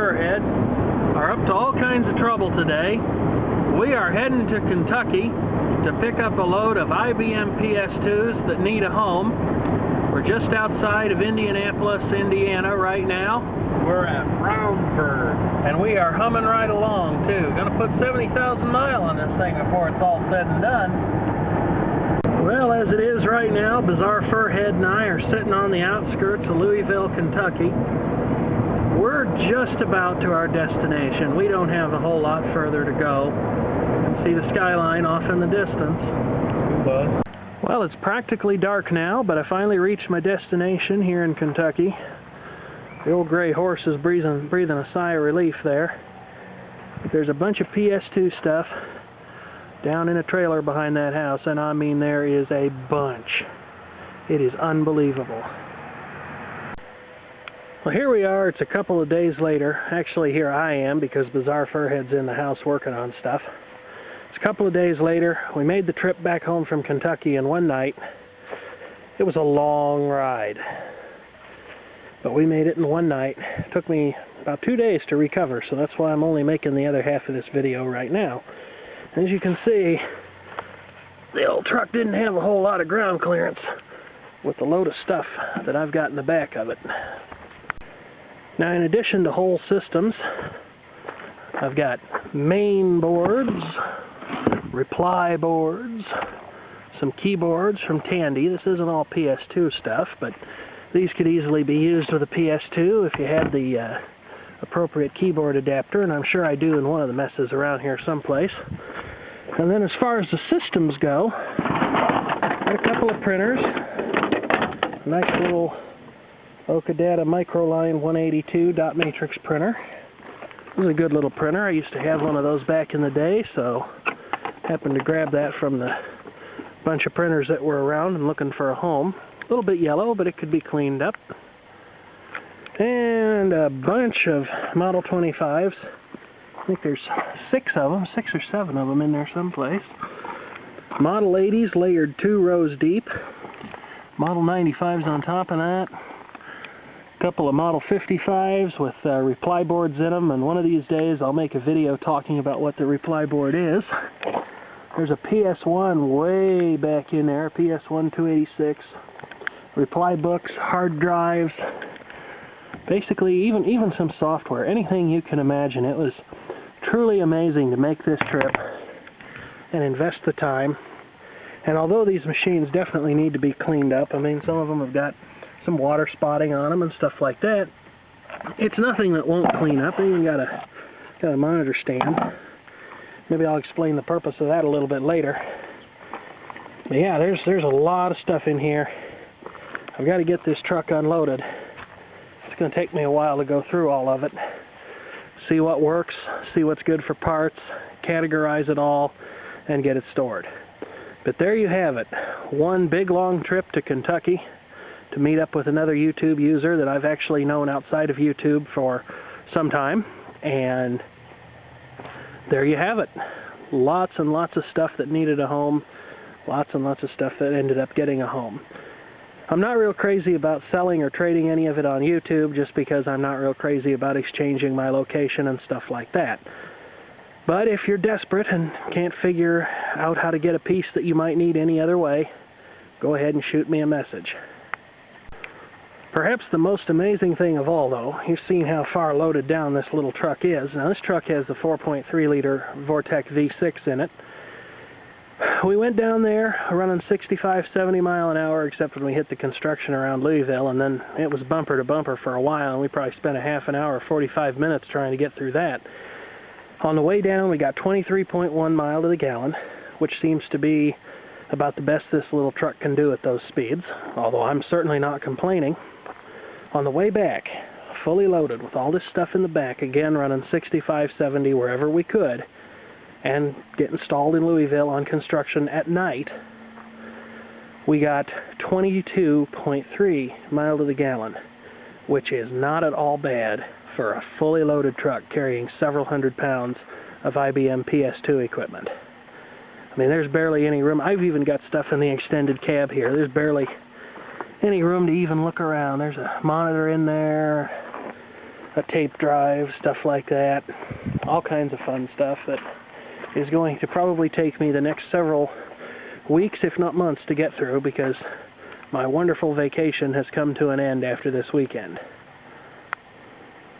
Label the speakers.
Speaker 1: Furhead are up to all kinds of trouble today. We are heading to Kentucky to pick up a load of IBM PS2s that need a home. We're just outside of Indianapolis, Indiana right now. We're at Brownsburg, and we are humming right along too. Gonna put 70,000 miles on this thing before it's all said and done. Well, as it is right now, Bizarre Furhead and I are sitting on the outskirts of Louisville, Kentucky. We're just about to our destination. We don't have a whole lot further to go. You can see the skyline off in the distance. Well, it's practically dark now, but I finally reached my destination here in Kentucky. The old gray horse is breathing a sigh of relief there. But there's a bunch of PS2 stuff down in a trailer behind that house, and I mean there is a bunch. It is unbelievable. Well, here we are. It's a couple of days later. Actually, here I am because Bizarre Furhead's in the house working on stuff. It's a couple of days later. We made the trip back home from Kentucky in one night. It was a long ride, but we made it in one night. It took me about 2 days to recover, so that's why I'm only making the other half of this video right now. As you can see, the old truck didn't have a whole lot of ground clearance with the load of stuff that I've got in the back of it. Now, in addition to whole systems, I've got main boards, reply boards, some keyboards from Tandy. This isn't all PS2 stuff, but these could easily be used with a PS2 if you had the appropriate keyboard adapter, and I'm sure I do in one of the messes around here someplace. And then as far as the systems go, got a couple of printers, a nice little Okadata Microline 182 dot matrix printer. This is a good little printer. I used to have one of those back in the day, so happened to grab that from the bunch of printers that were around and looking for a home. A little bit yellow, but it could be cleaned up. And a bunch of Model 25s. I think there's 6 or 7 of them in there someplace. Model 80s layered 2 rows deep. Model 95s on top of that. A couple of Model 55s with reply boards in them, and one of these days I'll make a video talking about what the reply board is. There's a PS1 way back in there, PS1 286. Reply books, hard drives, basically even some software, anything you can imagine. It was truly amazing to make this trip and invest the time. And although these machines definitely need to be cleaned up, I mean, some of them have got some water spotting on them and stuff like that, it's nothing that won't clean up. They even got a monitor stand. Maybe I'll explain the purpose of that a little bit later. But yeah, there's a lot of stuff in here. I've got to get this truck unloaded. It's going to take me a while to go through all of it, see what works, see what's good for parts, categorize it all, and get it stored. But there you have it. One big long trip to Kentucky to meet up with another YouTube user that I've actually known outside of YouTube for some time. And there you have it. Lots and lots of stuff that needed a home. Lots and lots of stuff that ended up getting a home. I'm not real crazy about selling or trading any of it on YouTube just because I'm not real crazy about exchanging my location and stuff like that. But if you're desperate and can't figure out how to get a piece that you might need any other way, go ahead and shoot me a message. Perhaps the most amazing thing of all, though, you've seen how far loaded down this little truck is. Now, this truck has the 4.3-liter Vortec V6 in it. We went down there running 65, 70 mile an hour, except when we hit the construction around Louisville, and then it was bumper to bumper for a while, and we probably spent a half an hour, 45 minutes trying to get through that. On the way down, we got 23.1 miles to the gallon, which seems to be about the best this little truck can do at those speeds, although I'm certainly not complaining. On the way back, fully loaded with all this stuff in the back, again running 65, 70 wherever we could, and get installed in Louisville on construction at night, we got 22.3 miles to the gallon, which is not at all bad for a fully loaded truck carrying several hundred pounds of IBM PS2 equipment. I mean, there's barely any room. I've even got stuff in the extended cab here. There's barely any room to even look around. There's a monitor in there, a tape drive, stuff like that. All kinds of fun stuff that is going to probably take me the next several weeks, if not months, to get through, because my wonderful vacation has come to an end after this weekend.